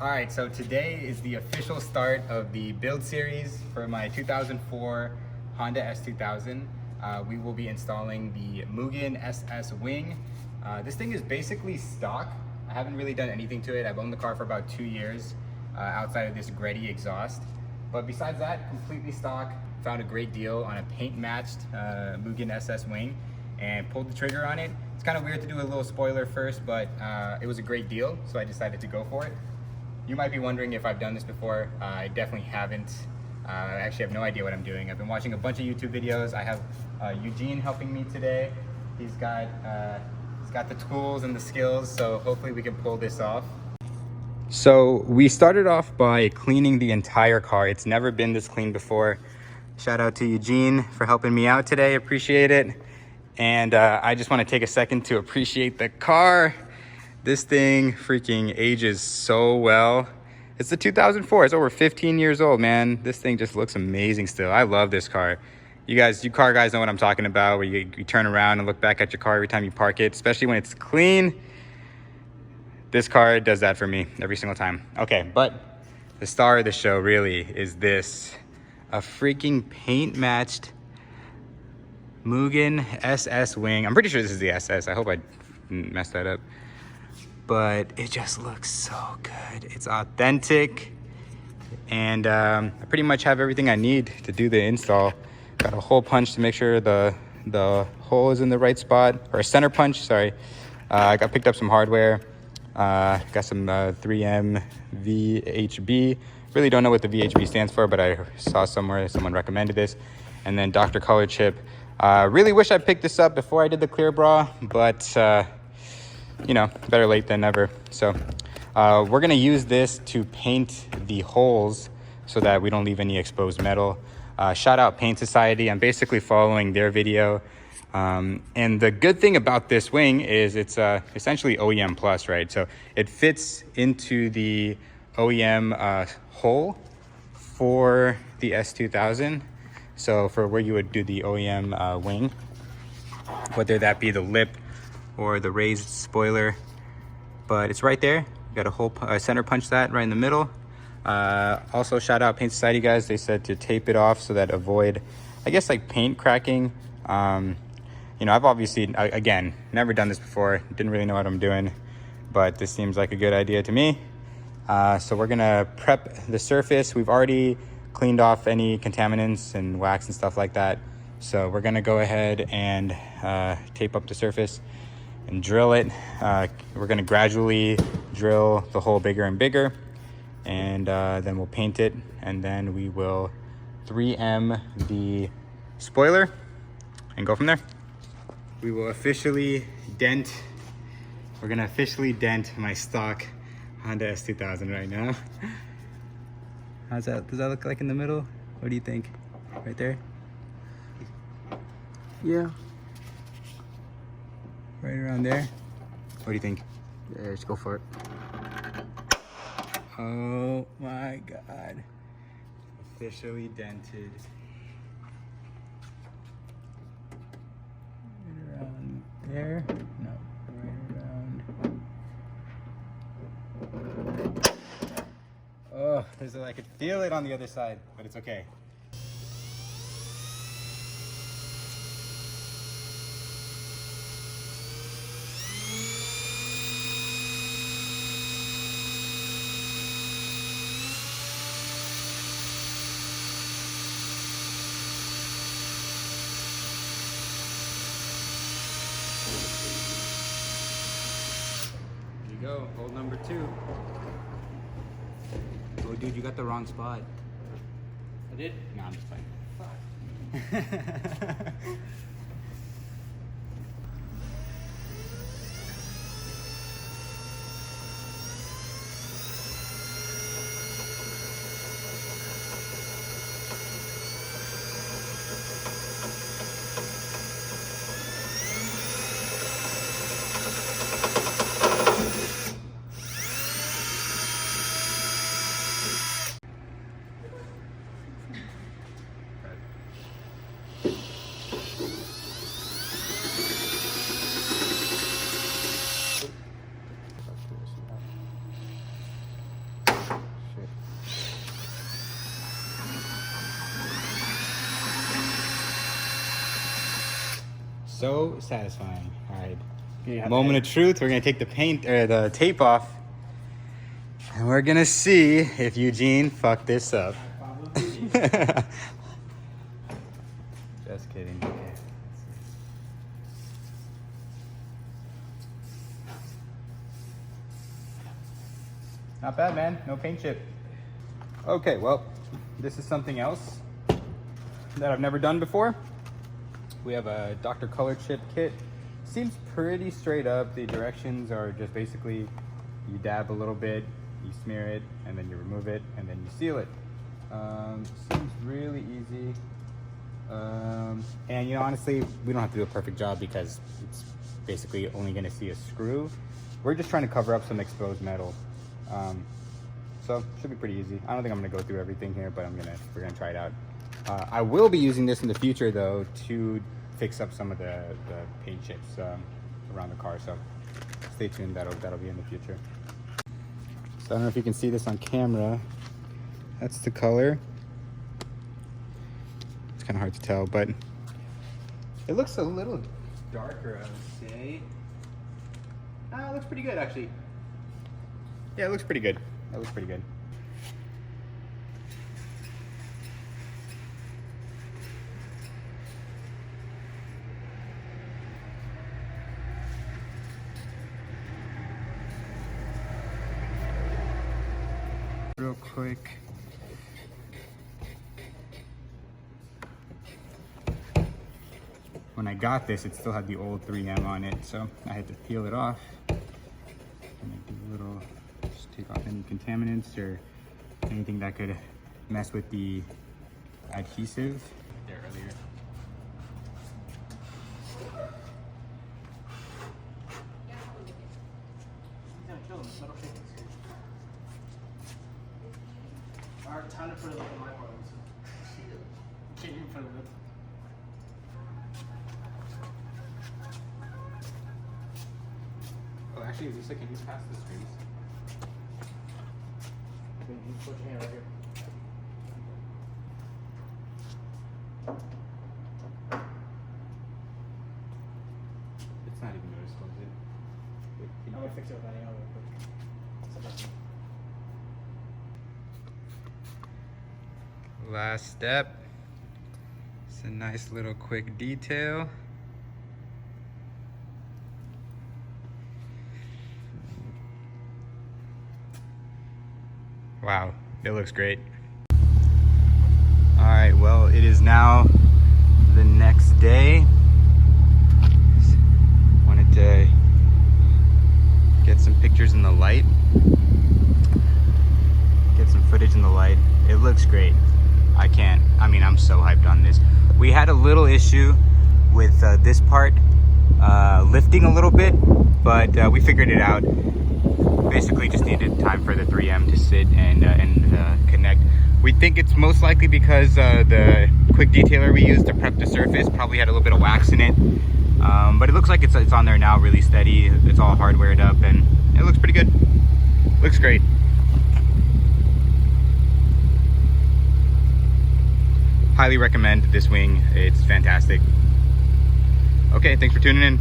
All right, so today is the official start of the build series for my 2004 Honda S2000. We will be installing the Mugen SS wing. This thing is basically stock. I haven't really done anything to it. I've owned the car for about 2 years outside of this Greddy exhaust. But besides that, completely stock. Found a great deal on a paint matched Mugen SS wing and pulled the trigger on it. It's kind of weird to do a little spoiler first, but it was a great deal, so I decided to go for it. You might be wondering if I've done this before. I definitely haven't. I actually have no idea what I'm doing. I've been watching a bunch of YouTube videos. I have Eugene helping me today. He's got the tools and the skills, so hopefully we can pull this off. So we started off by cleaning the entire car. It's never been this clean before. Shout out to Eugene for helping me out today. Appreciate it. And I just want to take a second to appreciate the car. This thing freaking ages so well. It's the 2004. It's over 15 years old, man. This thing just looks amazing still. I love this car. You car guys know what I'm talking about, where you turn around and look back at your car every time you park it, especially when it's clean. This car does that for me every single time. Okay, but the star of the show really is this. A freaking paint matched Mugen SS wing. I'm pretty sure this is the SS. I hope I didn't mess that up. But it just looks so good. It's authentic. And I pretty much have everything I need to do the install. Got a hole punch to make sure the hole is in the right spot, or a center punch, sorry. I picked up some hardware. Got some 3M VHB. Really don't know what the VHB stands for, but I saw somewhere someone recommended this. And then Dr. Color Chip. Really wish I picked this up before I did the clear bra, but you know, better late than never. So we're gonna use this to paint the holes so that we don't leave any exposed metal. Shout out Paint Society. I'm basically following their video. And the good thing about this wing is it's essentially OEM plus, right? So it fits into the OEM hole for the S2000. So for where you would do the OEM wing, whether that be the lip or the raised spoiler, but it's right there. You got a whole center punch that right in the middle. Also shout out Paint Society guys. They said to tape it off so that avoid, I guess, like paint cracking. You know, I've obviously, again, never done this before. Didn't really know what I'm doing, but this seems like a good idea to me. So we're gonna prep the surface. We've already cleaned off any contaminants and wax and stuff like that. So we're gonna go ahead and tape up the surface and drill it. We're gonna gradually drill the hole bigger and bigger, and then we'll paint it, and then we will 3M the spoiler and go from there. We will officially dent, we're gonna officially dent my stock Honda S2000 right now. How's that? Does that look like in the middle? What do you think? Right there? Yeah. Right around there? What do you think? Yeah, let's go for it. Oh my God. Officially dented. Right around there? No, right around. Oh, I could feel it on the other side, but it's okay. There you go, hole number 2. Oh, dude, you got the wrong spot. I did? No, I'm just playing. Fuck. So satisfying. All right. Yeah, Moment of truth. We're gonna take the paint or the tape off, and we're gonna see if Eugene fucked this up. Just kidding. Okay. Not bad, man. No paint chip. Okay, well, this is something else that I've never done before. We have a Dr. Color chip kit. Seems pretty straight up. The directions are just basically you dab a little bit, you smear it, and then you remove it, and then you seal it. Seems really easy. And you know, honestly, we don't have to do a perfect job because it's basically only gonna see a screw. We're just trying to cover up some exposed metal. So should be pretty easy. I don't think I'm gonna go through everything here, but we're gonna try it out. I will be using this in the future though to fix up some of the paint chips around the car. So stay tuned. That'll be in the future. So I don't know if you can see this on camera. That's the color. It's kind of hard to tell, but it looks a little darker, I would say. It looks pretty good actually. Yeah, it looks pretty good. That looks pretty good. Real quick. When I got this, it still had the old 3M on it, so I had to peel it off. And I do a little, just take off any contaminants or anything that could mess with the adhesive. There earlier. Alright, time to put it in my part. Can't even put it in. Oh, actually, Lisa, can you pass the screens? You put your hand right here. It's not even noticeable, is it? Wait, I'm gonna fix it with any other quick. Last step. It's a nice little quick detail. Wow, it looks great. All right, well, it is now the next day. Wanted to get some pictures in the light. Get some footage in the light. It looks great. I'm so hyped on this. We had a little issue with this part lifting a little bit, but we figured it out. Basically just needed time for the 3M to sit and connect. We think it's most likely because the quick detailer we used to prep the surface probably had a little bit of wax in it. But it looks like it's on there now, really steady. It's all hardwared up and it looks pretty good. Looks great. Highly recommend this wing. It's fantastic. Okay, thanks for tuning in.